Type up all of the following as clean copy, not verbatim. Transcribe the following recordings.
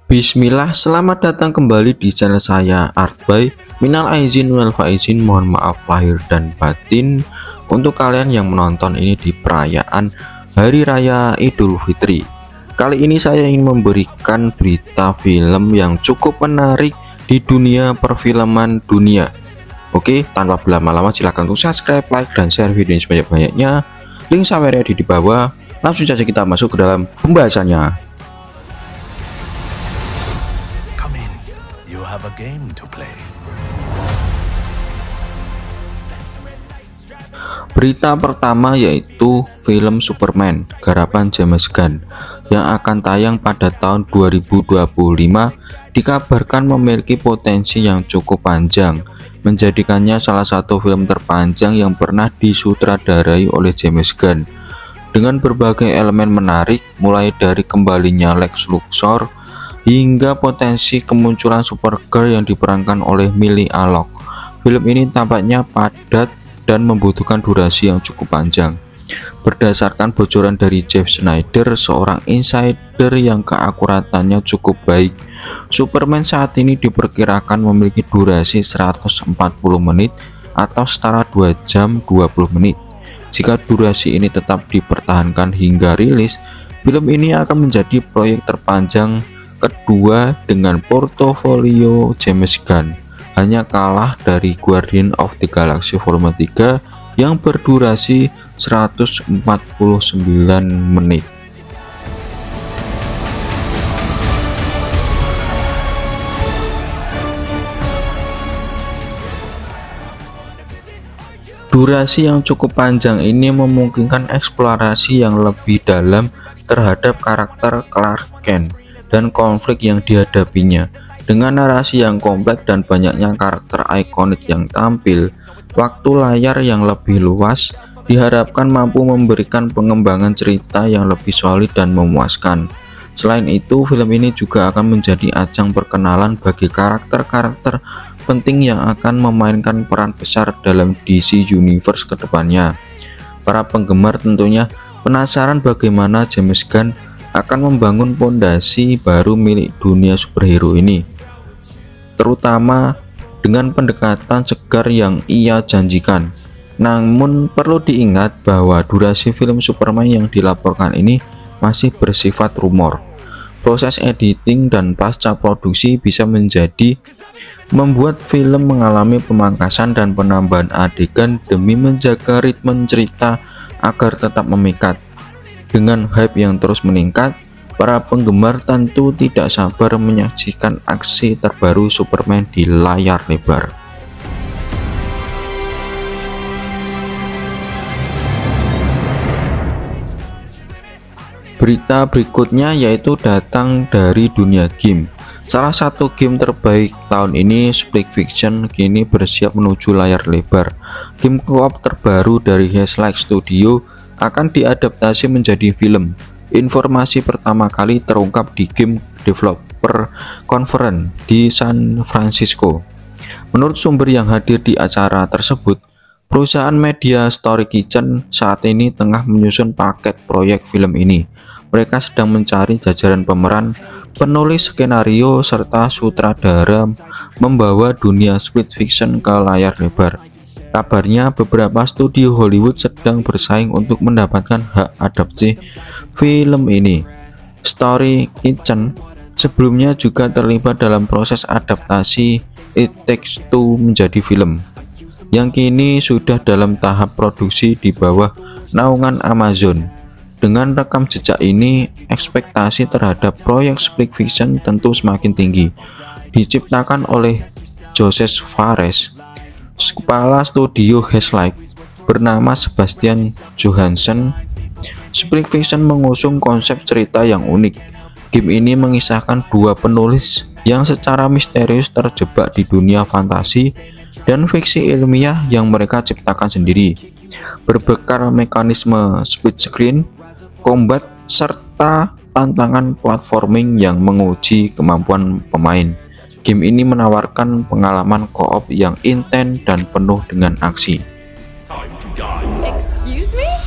Bismillah, selamat datang kembali di channel saya Artby. Minal aizin wal faizin, mohon maaf lahir dan batin untuk kalian yang menonton ini di perayaan Hari Raya Idul Fitri. Kali ini saya ingin memberikan berita film yang cukup menarik di dunia perfilman dunia. Oke, tanpa berlama-lama silahkan untuk subscribe, like, dan share video ini sebanyak-banyaknya. Link sampai ada di bawah. Langsung saja kita masuk ke dalam pembahasannya. Have a game to play. Berita pertama yaitu film Superman garapan James Gunn yang akan tayang pada tahun 2025 dikabarkan memiliki potensi yang cukup panjang, menjadikannya salah satu film terpanjang yang pernah disutradarai oleh James Gunn dengan berbagai elemen menarik, mulai dari kembalinya Lex Luthor hingga potensi kemunculan Supergirl yang diperankan oleh Millie Alcock. Film ini tampaknya padat dan membutuhkan durasi yang cukup panjang. Berdasarkan bocoran dari Jeff Snyder, seorang insider yang keakuratannya cukup baik, Superman saat ini diperkirakan memiliki durasi 140 menit atau setara 2 jam 20 menit. Jika durasi ini tetap dipertahankan hingga rilis, film ini akan menjadi proyek terpanjang kedua dengan portofolio James Gunn, hanya kalah dari Guardian of the Galaxy Volume 3 yang berdurasi 149 menit. Durasi yang cukup panjang ini memungkinkan eksplorasi yang lebih dalam terhadap karakter Clark Kent dan konflik yang dihadapinya. Dengan narasi yang kompleks dan banyaknya karakter ikonik yang tampil, waktu layar yang lebih luas diharapkan mampu memberikan pengembangan cerita yang lebih solid dan memuaskan. Selain itu, film ini juga akan menjadi ajang perkenalan bagi karakter-karakter penting yang akan memainkan peran besar dalam DC Universe ke depannya. Para penggemar tentunya penasaran bagaimana James Gunn akan membangun fondasi baru milik dunia superhero ini, terutama dengan pendekatan segar yang ia janjikan. Namun perlu diingat bahwa durasi film Superman yang dilaporkan ini masih bersifat rumor. Proses editing dan pasca produksi bisa membuat film mengalami pemangkasan dan penambahan adegan demi menjaga ritme cerita agar tetap memikat. Dengan hype yang terus meningkat, para penggemar tentu tidak sabar menyaksikan aksi terbaru Superman di layar lebar. Berita berikutnya yaitu datang dari dunia game. Salah satu game terbaik tahun ini, Split Fiction, kini bersiap menuju layar lebar. Game co-op terbaru dari Hazelight Studio akan diadaptasi menjadi film. Informasi pertama kali terungkap di Game Developer Conference di San Francisco. Menurut sumber yang hadir di acara tersebut, perusahaan media Story Kitchen saat ini tengah menyusun paket proyek film ini. Mereka sedang mencari jajaran pemeran, penulis skenario, serta sutradara membawa dunia Split Fiction ke layar lebar. Kabarnya beberapa studio Hollywood sedang bersaing untuk mendapatkan hak adaptasi film ini. Story Kitchen sebelumnya juga terlibat dalam proses adaptasi It Takes Two menjadi film, yang kini sudah dalam tahap produksi di bawah naungan Amazon. Dengan rekam jejak ini, ekspektasi terhadap proyek Split Fiction tentu semakin tinggi. Diciptakan oleh Joseph Fares, kepala studio Hazelight bernama Sebastian Johansson. Split Fiction mengusung konsep cerita yang unik. Game ini mengisahkan dua penulis yang secara misterius terjebak di dunia fantasi dan fiksi ilmiah yang mereka ciptakan sendiri. Berbekal mekanisme split screen, combat, serta tantangan platforming yang menguji kemampuan pemain, game ini menawarkan pengalaman co-op yang intens dan penuh dengan aksi. Excuse me?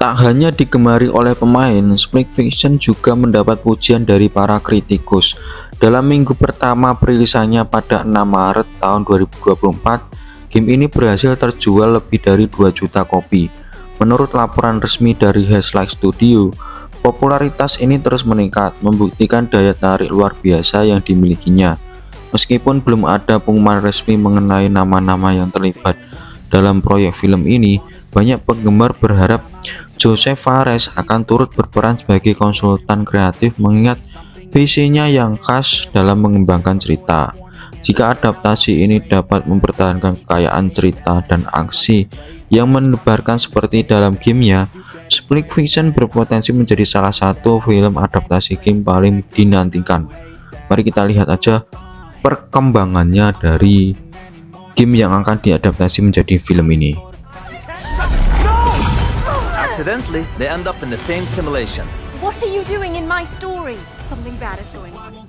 Tak hanya digemari oleh pemain, Split Fiction juga mendapat pujian dari para kritikus. Dalam minggu pertama perilisannya pada 6 Maret tahun 2024, game ini berhasil terjual lebih dari 2 juta kopi. Menurut laporan resmi dari Hazelight Studio, popularitas ini terus meningkat, membuktikan daya tarik luar biasa yang dimilikinya. Meskipun belum ada pengumuman resmi mengenai nama-nama yang terlibat dalam proyek film ini, banyak penggemar berharap Joseph Fares akan turut berperan sebagai konsultan kreatif mengingat visinya yang khas dalam mengembangkan cerita. Jika adaptasi ini dapat mempertahankan kekayaan cerita dan aksi yang menebarkan seperti dalam gamenya, Split Fiction berpotensi menjadi salah satu film adaptasi game paling dinantikan. Mari kita lihat aja perkembangannya dari game yang akan diadaptasi menjadi film ini. Accidentally, they end up in the same simulation. What are you doing in my story? Something bad is going on.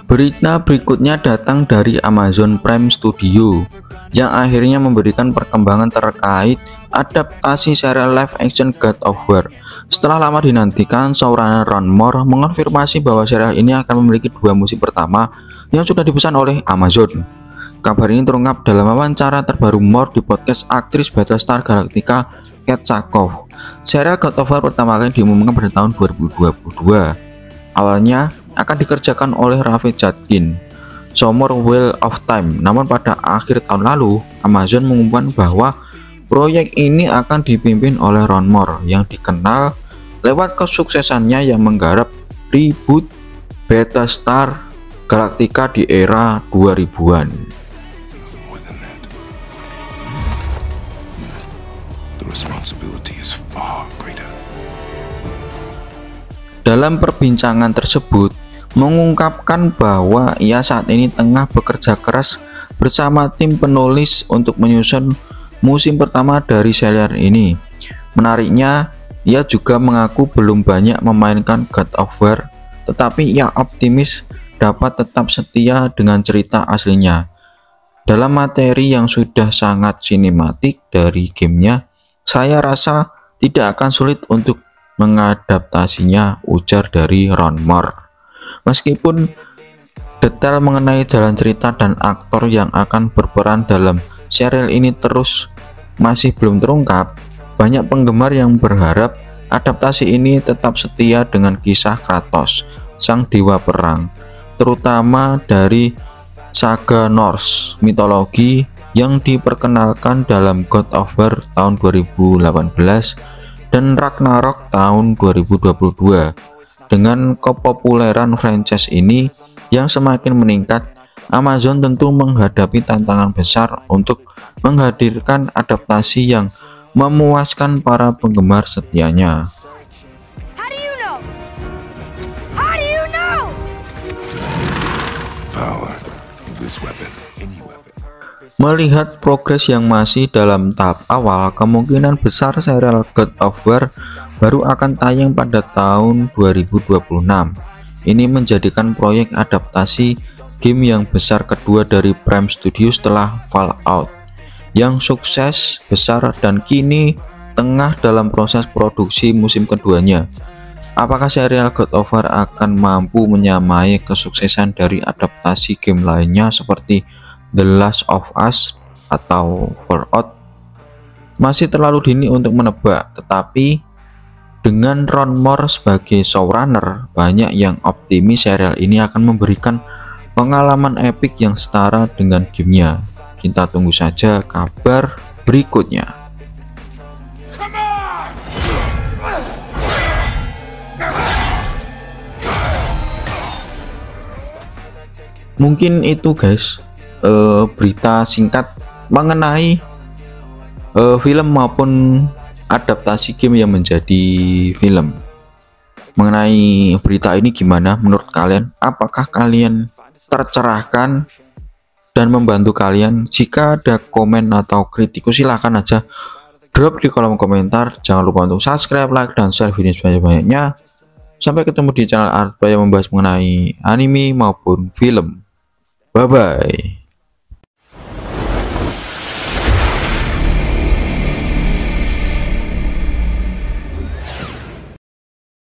Berita berikutnya datang dari Amazon Prime Studio yang akhirnya memberikan perkembangan terkait adaptasi serial live action God of War. Setelah lama dinantikan, showrunner Ron Moore mengonfirmasi bahwa serial ini akan memiliki 2 musim pertama yang sudah dipesan oleh Amazon. Kabar ini terungkap dalam wawancara terbaru Moore di podcast aktris Battlestar Galactica Kat Sackhoff. Serial God of War pertama kali diumumkan pada tahun 2022. Awalnya akan dikerjakan oleh Rafe Jadkin, Summer Wheel of Time. Namun pada akhir tahun lalu, Amazon mengumumkan bahwa proyek ini akan dipimpin oleh Ron Moore yang dikenal lewat kesuksesannya yang menggarap reboot Battlestar Galactica di era 2000-an. Dalam perbincangan tersebut mengungkapkan bahwa ia saat ini tengah bekerja keras bersama tim penulis untuk menyusun musim pertama dari serial ini. Menariknya, ia juga mengaku belum banyak memainkan God of War, tetapi ia optimis dapat tetap setia dengan cerita aslinya. Dalam materi yang sudah sangat sinematik dari gamenya, saya rasa tidak akan sulit untuk mengadaptasinya, ujar dari Ron Moore. Meskipun detail mengenai jalan cerita dan aktor yang akan berperan dalam serial ini terus masih belum terungkap, banyak penggemar yang berharap adaptasi ini tetap setia dengan kisah Kratos, sang dewa perang, terutama dari saga Norse mitologi yang diperkenalkan dalam God of War tahun 2018 dan Ragnarok tahun 2022. Dengan kepopuleran franchise ini yang semakin meningkat, Amazon tentu menghadapi tantangan besar untuk menghadirkan adaptasi yang memuaskan para penggemar setianya. How do you know? How do you know? Power of this weapon. Any weapon. Melihat progres yang masih dalam tahap awal, kemungkinan besar serial God of War baru akan tayang pada tahun 2026. Ini menjadikan proyek adaptasi game yang besar kedua dari Prime Studio setelah Fallout, yang sukses besar dan kini tengah dalam proses produksi musim keduanya. Apakah serial God of War akan mampu menyamai kesuksesan dari adaptasi game lainnya seperti The Last of Us atau Fallout? Masih terlalu dini untuk menebak, tetapi dengan Ron Moore sebagai showrunner, banyak yang optimis serial ini akan memberikan pengalaman epik yang setara dengan gamenya. Kita tunggu saja kabar berikutnya. Mungkin itu guys, berita singkat mengenai film maupun adaptasi game yang menjadi film. Mengenai berita ini gimana menurut kalian? Apakah kalian tercerahkan dan membantu kalian? Jika ada komen atau kritiku silahkan aja drop di kolom komentar. Jangan lupa untuk subscribe, like, dan share video sebanyak-banyaknya. Sampai ketemu di channel Artboy yang membahas mengenai anime maupun film. Bye bye.